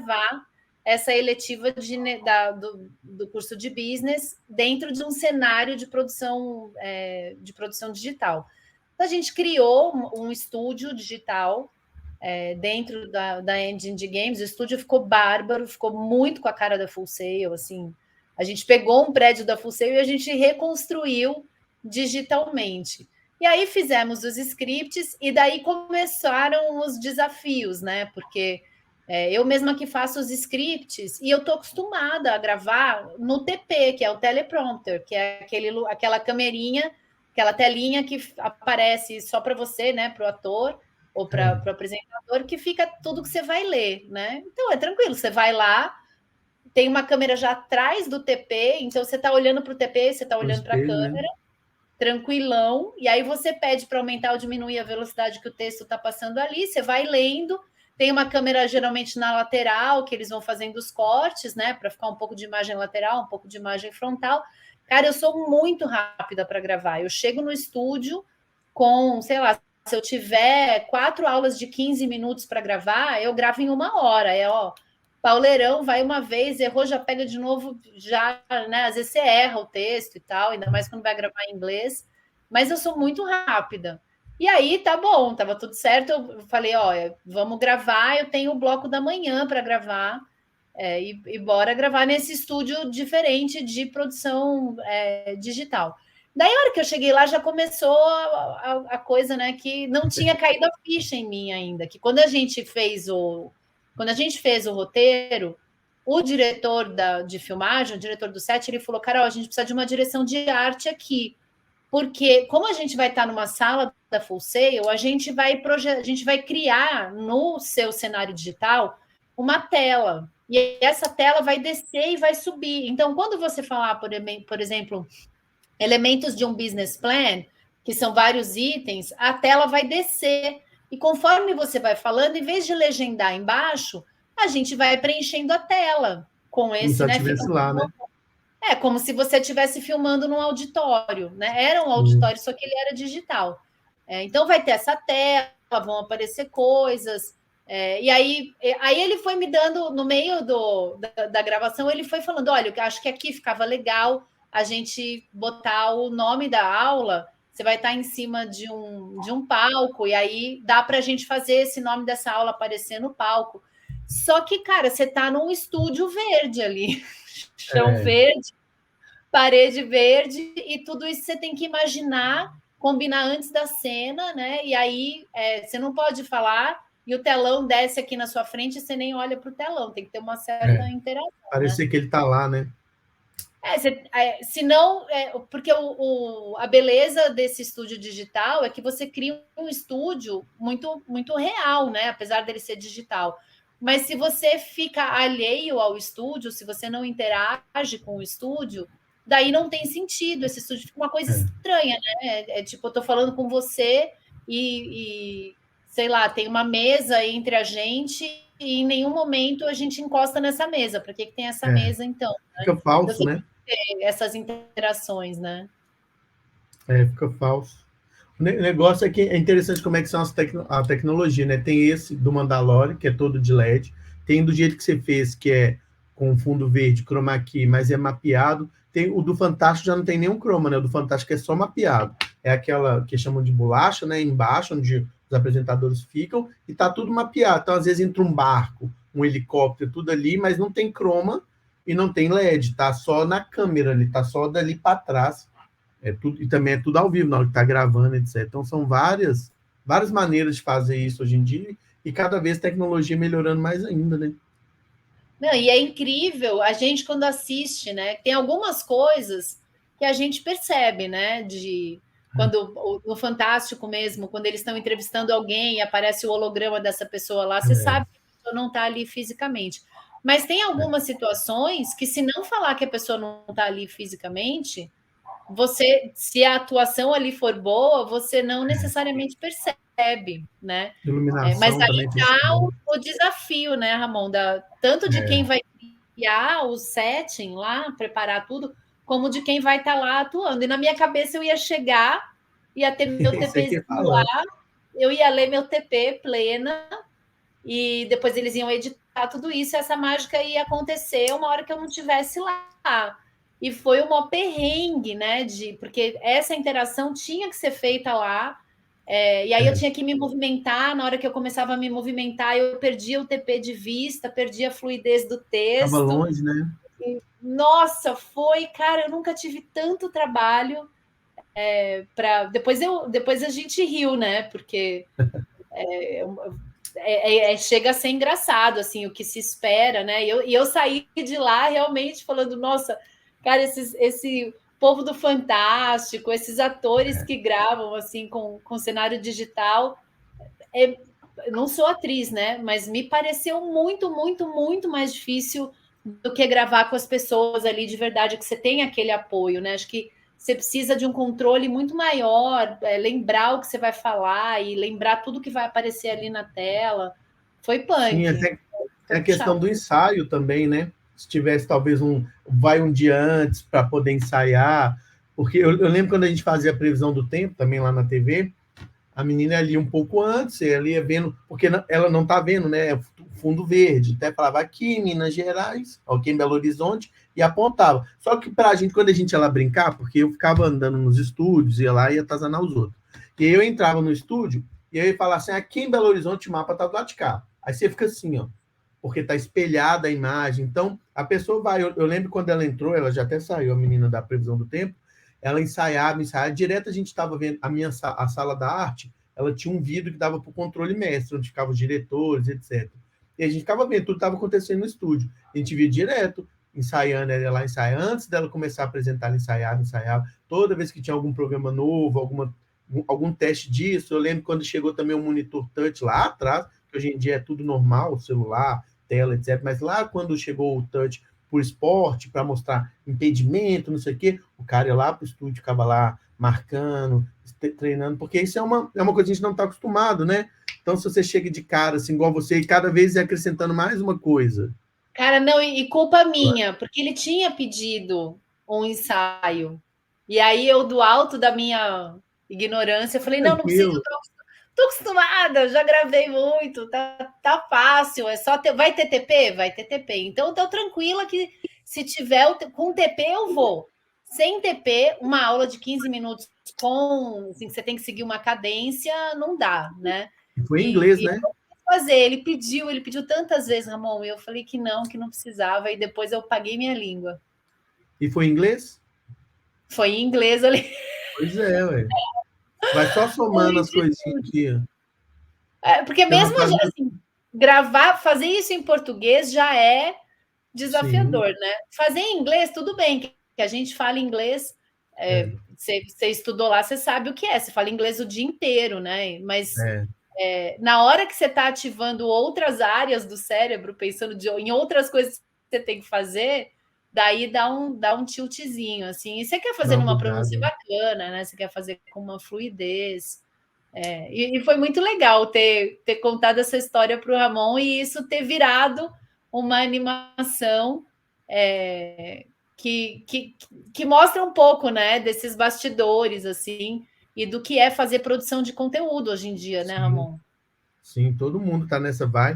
gravar essa eletiva do curso de business dentro de um cenário de produção digital. Então, a gente criou um estúdio digital dentro da engine de games. O estúdio ficou bárbaro, ficou muito com a cara da Full Sail, assim. A gente pegou um prédio da Full Sail e a gente reconstruiu digitalmente. E aí fizemos os scripts e daí começaram os desafios, né? Porque eu mesma que faço os scripts e eu estou acostumada a gravar no TP, que é o teleprompter, que é aquela camerinha, aquela telinha que aparece só para você, né? Para o ator ou para o apresentador, que fica tudo que você vai ler, né? Então é tranquilo, você vai lá, tem uma câmera já atrás do TP, então você está olhando para o TP, você está olhando para a câmera, né? Tranquilão, e aí você pede para aumentar ou diminuir a velocidade que o texto está passando ali, você vai lendo, tem uma câmera geralmente na lateral, que eles vão fazendo os cortes, né, para ficar um pouco de imagem lateral, um pouco de imagem frontal. Cara, eu sou muito rápida para gravar, eu chego no estúdio com, sei lá, se eu tiver 4 aulas de 15 minutos para gravar, eu gravo em 1 hora, pauleirão, vai uma vez, errou, já pega de novo, já, né? Às vezes você erra o texto e tal, ainda mais quando vai gravar em inglês, mas eu sou muito rápida. E aí, tá bom, tava tudo certo, eu falei, olha, vamos gravar, eu tenho o bloco da manhã para gravar, e bora gravar nesse estúdio diferente de produção digital. Daí, a hora que eu cheguei lá, já começou a coisa, né, que não tinha caído a ficha em mim ainda, que quando a gente fez o roteiro, o diretor de filmagem, o diretor do set, ele falou, Carol, a gente precisa de uma direção de arte aqui, porque como a gente vai estar numa sala da Full Sail, a gente vai criar no seu cenário digital uma tela, e essa tela vai descer e vai subir. Então, quando você falar, por exemplo, elementos de um business plan, que são vários itens, a tela vai descer. E conforme você vai falando, em vez de legendar embaixo, a gente vai preenchendo a tela com esse, como se estivesse lá, né? Como se você estivesse filmando num auditório, né? Era um auditório, só que ele era digital. Então vai ter essa tela, vão aparecer coisas. E aí ele foi me dando, no meio da gravação, ele foi falando: olha, eu acho que aqui ficava legal a gente botar o nome da aula. Você vai estar em cima de um palco, e aí dá para a gente fazer esse nome dessa aula aparecer no palco. Só que, cara, você está num estúdio verde ali, chão verde, parede verde, e tudo isso você tem que imaginar, combinar antes da cena, né? E aí você não pode falar, e o telão desce aqui na sua frente e você nem olha para o telão, tem que ter uma certa interação. Parecer, né, que ele está lá, né? Senão, porque a beleza desse estúdio digital é que você cria um estúdio muito, muito real, né? Apesar dele ser digital. Mas se você fica alheio ao estúdio, se você não interage com o estúdio, daí não tem sentido. Esse estúdio fica uma coisa estranha, né? Tipo, eu tô falando com você e sei lá, tem uma mesa entre a gente e em nenhum momento a gente encosta nessa mesa. Para que tem essa mesa, então? Fica falso, então, né? Essas interações, né? Fica falso. O negócio é que é interessante como é que são a tecnologia, né? Tem esse do Mandalorian, que é todo de LED, tem do jeito que você fez, que é com fundo verde, chroma key, mas é mapeado. Tem o do Fantástico, já não tem nenhum chroma, né? O do Fantástico é só mapeado. É aquela que chamam de bolacha, né? Embaixo, onde os apresentadores ficam, e tá tudo mapeado. Então, às vezes, entra um barco, um helicóptero, tudo ali, mas não tem chroma e não tem LED, tá só na câmera ali, tá só dali para trás. Tudo, e também é tudo ao vivo, na hora que está gravando, etc. Então, são várias maneiras de fazer isso hoje em dia, e cada vez a tecnologia melhorando mais ainda, né? Não, e é incrível a gente, quando assiste, né? Tem algumas coisas que a gente percebe, né? Quando no Fantástico mesmo, quando eles estão entrevistando alguém e aparece o holograma dessa pessoa lá, você sabe que a pessoa não está ali fisicamente. Mas tem algumas situações que, se não falar que a pessoa não está ali fisicamente, se a atuação ali for boa, você não necessariamente percebe, né? Mas aí está o desafio, né, Ramon? Tanto de quem vai criar o setting lá, preparar tudo, como de quem vai estar lá atuando. E na minha cabeça eu ia chegar, ia ter meu TPzinho lá, eu ia ler meu TP plena, e depois eles iam editar tudo isso, essa mágica ia acontecer uma hora que eu não estivesse lá. E foi um maior perrengue, né? Porque essa interação tinha que ser feita lá. E aí eu tinha que me movimentar. Na hora que eu começava a me movimentar, eu perdia o TP de vista, perdia a fluidez do texto. Estava longe, né? Nossa, cara, eu nunca tive tanto trabalho para. Depois a gente riu, né? Porque chega a ser engraçado assim o que se espera, né? E eu saí de lá realmente falando, nossa, cara, esse povo do Fantástico, esses atores que gravam assim com cenário digital, não sou atriz, né? Mas me pareceu muito, muito, muito mais difícil do que gravar com as pessoas ali de verdade, que você tem aquele apoio, né? Acho que você precisa de um controle muito maior, lembrar o que você vai falar e lembrar tudo que vai aparecer ali na tela. Foi punk. Sim, tem a questão do ensaio também, né? Se tivesse talvez vai um dia antes para poder ensaiar, porque eu lembro quando a gente fazia a previsão do tempo também lá na TV, a menina ali um pouco antes, ela ia vendo, porque ela não está vendo, né? Fundo verde, até falava aqui em Minas Gerais, aqui em Belo Horizonte, e apontava. Só que para a gente, quando a gente ia lá brincar, porque eu ficava andando nos estúdios, ia lá e ia atazanar os outros. E aí eu entrava no estúdio e eu ia falar assim: aqui em Belo Horizonte o mapa está do lado de cá. Aí você fica assim, ó, porque está espelhada a imagem. Então, a pessoa vai. Eu lembro quando ela entrou, ela já até saiu, a menina da previsão do tempo, ela ensaiava. Direto a gente estava vendo a sala da arte, ela tinha um vidro que dava para o controle mestre, onde ficavam os diretores, etc. E a gente ficava vendo, tudo estava acontecendo no estúdio. A gente via direto, ensaiando, ela lá ensaiar. Antes dela começar a apresentar, ela ensaiava. Toda vez que tinha algum programa novo, algum teste disso, eu lembro quando chegou também o monitor touch lá atrás, que hoje em dia é tudo normal, celular, tela, etc. Mas lá quando chegou o touch por esporte, para mostrar impedimento, não sei o quê, o cara ia lá para o estúdio, ficava lá marcando, treinando, porque isso é uma coisa que a gente não está acostumado, né? Então, se você chega de cara, assim, igual você, e cada vez acrescentando mais uma coisa. Cara, não, e culpa minha, porque ele tinha pedido um ensaio. E aí eu, do alto da minha ignorância, falei, não precisa, eu tô acostumada, já gravei muito, tá fácil, é só vai ter TP? Vai ter TP. Então, eu tô tranquila que se tiver com TP, eu vou. Sem TP, uma aula de 15 minutos assim, você tem que seguir uma cadência, não dá, né? Foi em inglês, né? Fazer, ele pediu tantas vezes, Ramon, e eu falei que não precisava, e depois eu paguei minha língua. E foi em inglês? Foi em inglês ali. Pois é, ué. Vai só somando as coisinhas aqui. Porque mesmo assim, fazer isso em português já é desafiador, né? Fazer em inglês, tudo bem, que a gente fala inglês, você estudou lá, você sabe o que é, você fala inglês o dia inteiro, né? Mas na hora que você está ativando outras áreas do cérebro, pensando em outras coisas que você tem que fazer, daí dá um tiltzinho, assim. E você quer fazer numa pronúncia bacana, né? Você quer fazer com uma fluidez. E foi muito legal ter contado essa história para o Ramon e isso ter virado uma animação que mostra um pouco, né, desses bastidores, assim, e do que é fazer produção de conteúdo hoje em dia, né, Ramon? Sim, todo mundo está nessa vibe.